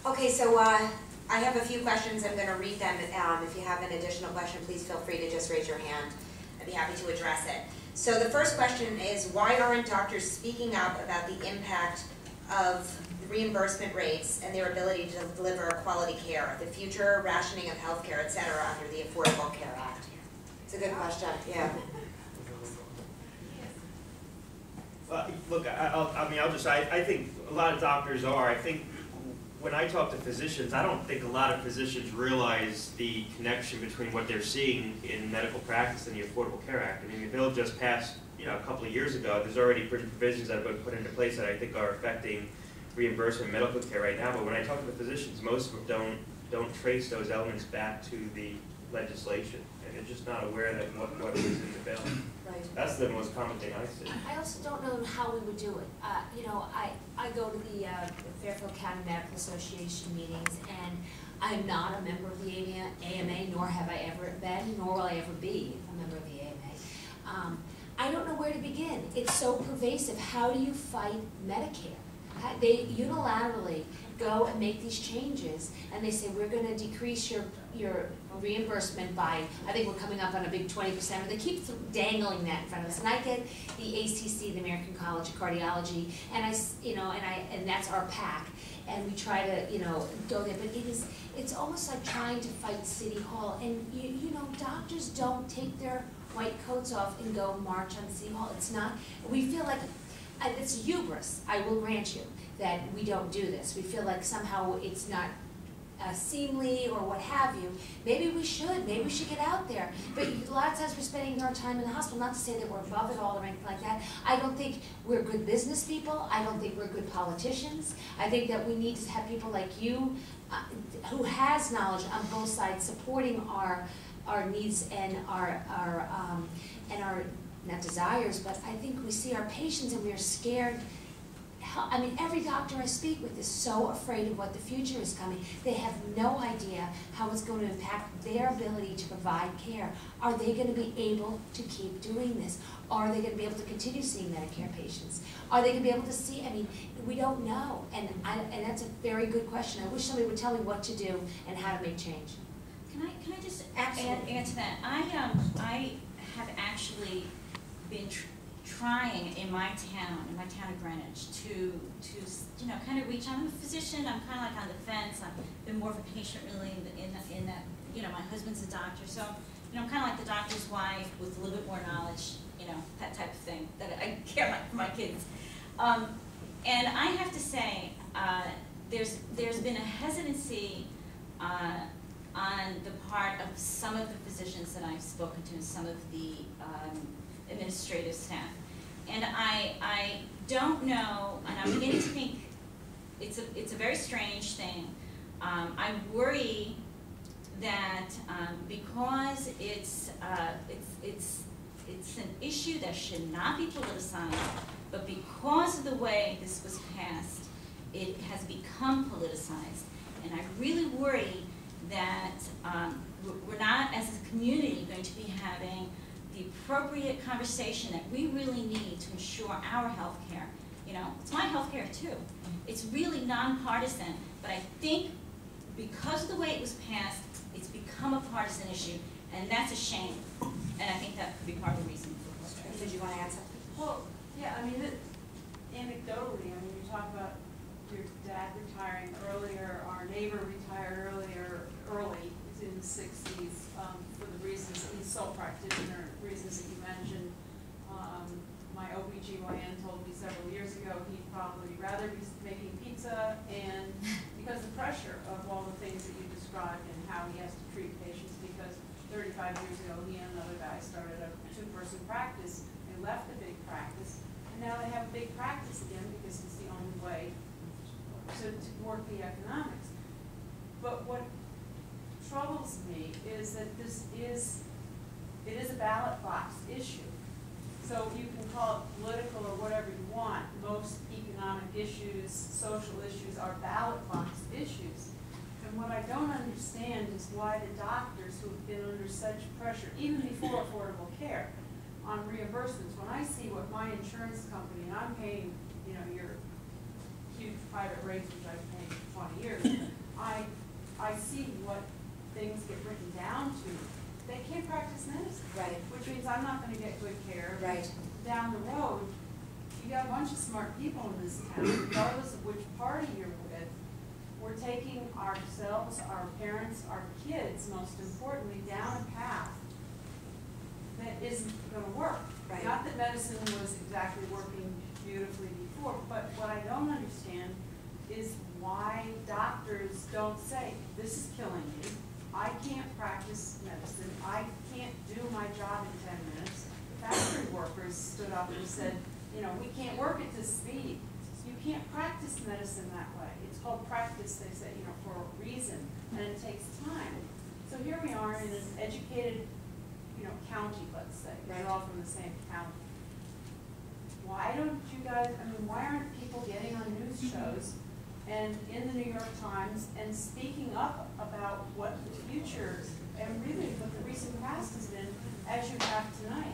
Okay, so I have a few questions. I'm going to read them. If you have an additional question, please feel free to just raise your hand. I'd be happy to address it. So the first question is, why aren't doctors speaking up about the impact of reimbursement rates and their ability to deliver quality care, the future rationing of health care, et cetera, under the Affordable Care Act? It's a good question, yeah. Look, I think a lot of doctors are. I think when I talk to physicians, I don't think a lot of physicians realize the connection between what they're seeing in medical practice and the Affordable Care Act. I mean, the bill just passed, a couple of years ago. There's already provisions that have been put into place that I think are affecting reimbursement in medical care right now. But when I talk to the physicians, most of them don't trace those elements back to the legislation, and they're just not aware that what is in the bill. Right. That's the most common thing I see. I also don't know how we would do it. I go to the Fairfield County Medical Association meetings, and I'm not a member of the AMA, nor have I ever been, nor will I ever be a member of the AMA. I don't know where to begin. It's so pervasive. How do you fight Medicare? They unilaterally go and make these changes, and they say, we're going to decrease your reimbursement by, I think we're coming up on a big 20%, or they keep dangling that in front of us. And I get the ACC, the American College of Cardiology, and and that's our PAC, and we try to, go there, but it's almost like trying to fight City Hall, and doctors don't take their white coats off and go march on City Hall. It's not, we feel like, it's hubris, I will grant you, that we don't do this. We feel like somehow it's not seemly or what have you. Maybe we should get out there. But a lot of times we're spending our time in the hospital, not to say that we're above it all or anything like that. I don't think we're good business people. I don't think we're good politicians. I think that we need to have people like you who has knowledge on both sides supporting our needs and our not desires, but I think we see our patients and we are scared. I mean, every doctor I speak with is so afraid of what the future is coming. They have no idea how it's going to impact their ability to provide care. Are they going to be able to keep doing this? Are they going to be able to continue seeing Medicare patients? Are they going to be able to see? I mean, we don't know, and that's a very good question. I wish somebody would tell me what to do and how to make change. Can I just add to that? I have actually been trying in my town of Greenwich, to kind of reach. I'm a physician. I'm kind of like on the fence. I've been more of a patient really in that my husband's a doctor, so I'm kind of like the doctor's wife with a little bit more knowledge, that type of thing that I care for my kids. And I have to say, there's been a hesitancy on the part of some of the physicians that I've spoken to, and some of the administrative staff. And I don't know, and I'm beginning to think it's a very strange thing. I worry that because it's an issue that should not be politicized, but because of the way this was passed, it has become politicized. And I really worry that we're not, as a community, going to be having the appropriate conversation that we really need to ensure our health care. It's my health care too. It's really nonpartisan, but I think because of the way it was passed, it's become a partisan issue, and that's a shame. And I think that could be part of the reason for frustration. Did you want to add something? Well, yeah, anecdotally, you talk about your dad retiring earlier, our neighbor retired early, he's in the 60s, for the reasons, he's sole practitioner, reasons that you mentioned. My OBGYN told me several years ago he'd probably rather be making pizza, and because the pressure of all the things that you described and how he has to treat patients, because 35 years ago he and another guy started a two-person practice. They left the big practice, and now they have a big practice again because it's the only way to work the economics. But what troubles me is that it is a ballot box issue. So you can call it political or whatever you want. Most economic issues, social issues are ballot box issues. And what I don't understand is why the doctors who have been under such pressure, even before Affordable Care, on reimbursements, when I see what my insurance company, and I'm paying, your huge private rates, which I've paid for 20 years, I see what things get written down to. They can't practice medicine. Right. Which means I'm not gonna get good care. Right. Down the road, you got a bunch of smart people in this town, regardless of which party you're with. We're taking ourselves, our parents, our kids, most importantly, down a path that isn't gonna work. Right. Not that medicine was exactly working beautifully before, but what I don't understand is why doctors don't say, this is killing me, I can't practice medicine, I can't do my job in 10 minutes. Factory workers stood up and said, you know, we can't work at this speed. You can't practice medicine that way. It's called practice, they say, you know, for a reason, and it takes time. So here we are in an educated, you know, county, let's say. Right. We're all from the same county. Why don't you guys, I mean, why aren't people getting on news shows and in the New York Times and speaking up about what the future and really what the recent past has been as you have tonight?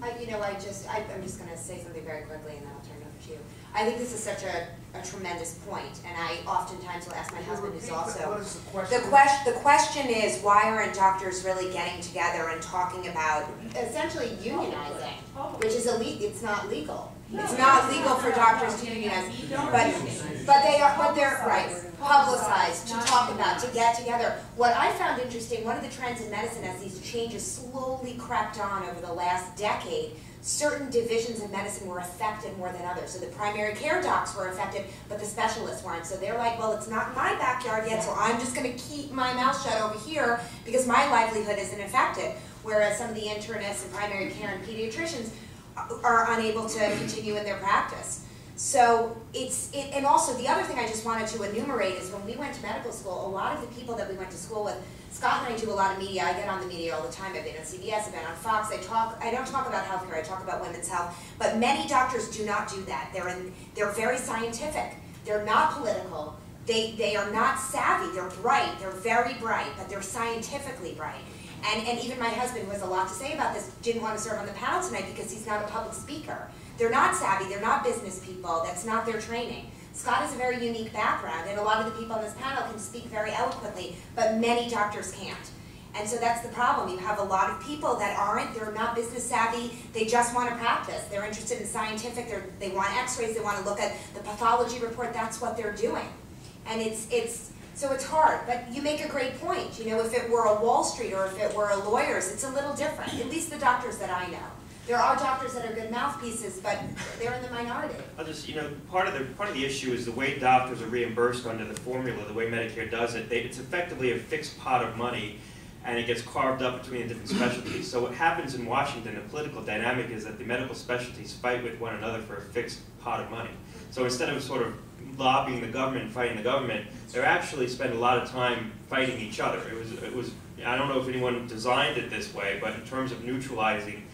I'm just going to say something very quickly and then I'll turn it over to you. I think this is such a tremendous point, and I oftentimes will ask my husband, who's also. What is the question? The question is, why aren't doctors really getting together and talking about essentially unionizing, which is illegal? It's not legal. It's not legal for doctors to unionize, but they're right, publicized, to talk about, to get together. What I found interesting, one of the trends in medicine as these changes slowly crept on over the last decade, certain divisions of medicine were affected more than others. So the primary care docs were affected, but the specialists weren't. So they're like, well, it's not in my backyard yet, so I'm just going to keep my mouth shut over here because my livelihood isn't affected. Whereas some of the internists and primary care and pediatricians are unable to continue in their practice. So and also the other thing I just wanted to enumerate is when we went to medical school, a lot of the people that we went to school with, Scott and I do a lot of media. I get on the media all the time. I've been on CBS, I've been on Fox. I don't talk about healthcare, I talk about women's health. But many doctors do not do that. They're very scientific. They're not political. They are not savvy. They're bright. They're very bright, but they're scientifically bright. And even my husband, who has a lot to say about this, didn't want to serve on the panel tonight because he's not a public speaker. They're not savvy, they're not business people, that's not their training. Scott has a very unique background, and a lot of the people on this panel can speak very eloquently, but many doctors can't. And so that's the problem. You have a lot of people that they're not business savvy, they just want to practice. They're interested in scientific, they want x-rays, they want to look at the pathology report, that's what they're doing. And so it's hard, but you make a great point. You know, if it were a Wall Street or if it were a lawyers, it's a little different, at least the doctors that I know. There are doctors that are good mouthpieces, but they're in the minority. I'll just, part of the issue is the way doctors are reimbursed under the formula, the way Medicare does it. It's effectively a fixed pot of money, and it gets carved up between the different specialties. So what happens in Washington, the political dynamic is that the medical specialties fight with one another for a fixed pot of money. So instead of sort of lobbying the government, fighting the government, they actually spend a lot of time fighting each other. It was. I don't know if anyone designed it this way, but in terms of neutralizing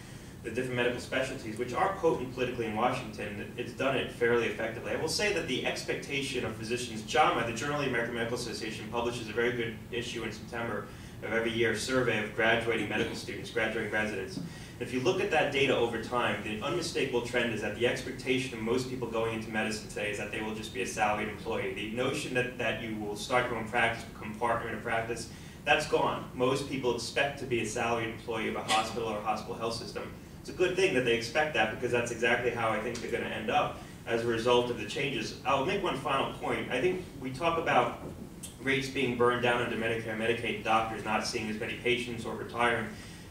the different medical specialties, which are potent politically in Washington, it's done it fairly effectively. I will say that the expectation of physicians, JAMA, the Journal of the American Medical Association, publishes a very good issue in September of every year, a survey of graduating medical students, graduating residents. If you look at that data over time, the unmistakable trend is that the expectation of most people going into medicine today is that they will just be a salaried employee. The notion that you will start your own practice, become partner in a practice, that's gone. Most people expect to be a salaried employee of a hospital or a hospital health system. It's a good thing that they expect that because that's exactly how I think they're going to end up as a result of the changes. I'll make one final point. I think we talk about rates being burned down under Medicare and Medicaid, doctors not seeing as many patients or retiring.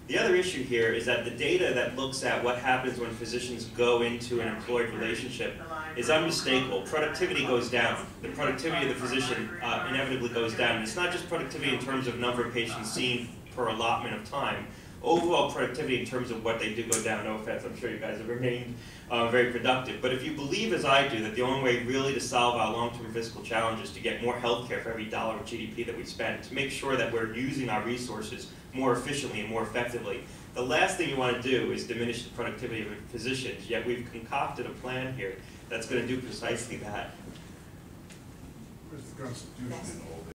The other issue here is that the data that looks at what happens when physicians go into an employed relationship is unmistakable. Productivity goes down. The productivity of the physician inevitably goes down. And it's not just productivity in terms of number of patients seen per allotment of time. Overall productivity in terms of what they do go down. No offense, I'm sure you guys have remained very productive. But if you believe, as I do, that the only way really to solve our long-term fiscal challenge is to get more health care for every dollar of GDP that we spend, to make sure that we're using our resources more efficiently and more effectively, the last thing you want to do is diminish the productivity of physicians, yet we've concocted a plan here that's going to do precisely that. Where's the Constitution in all this?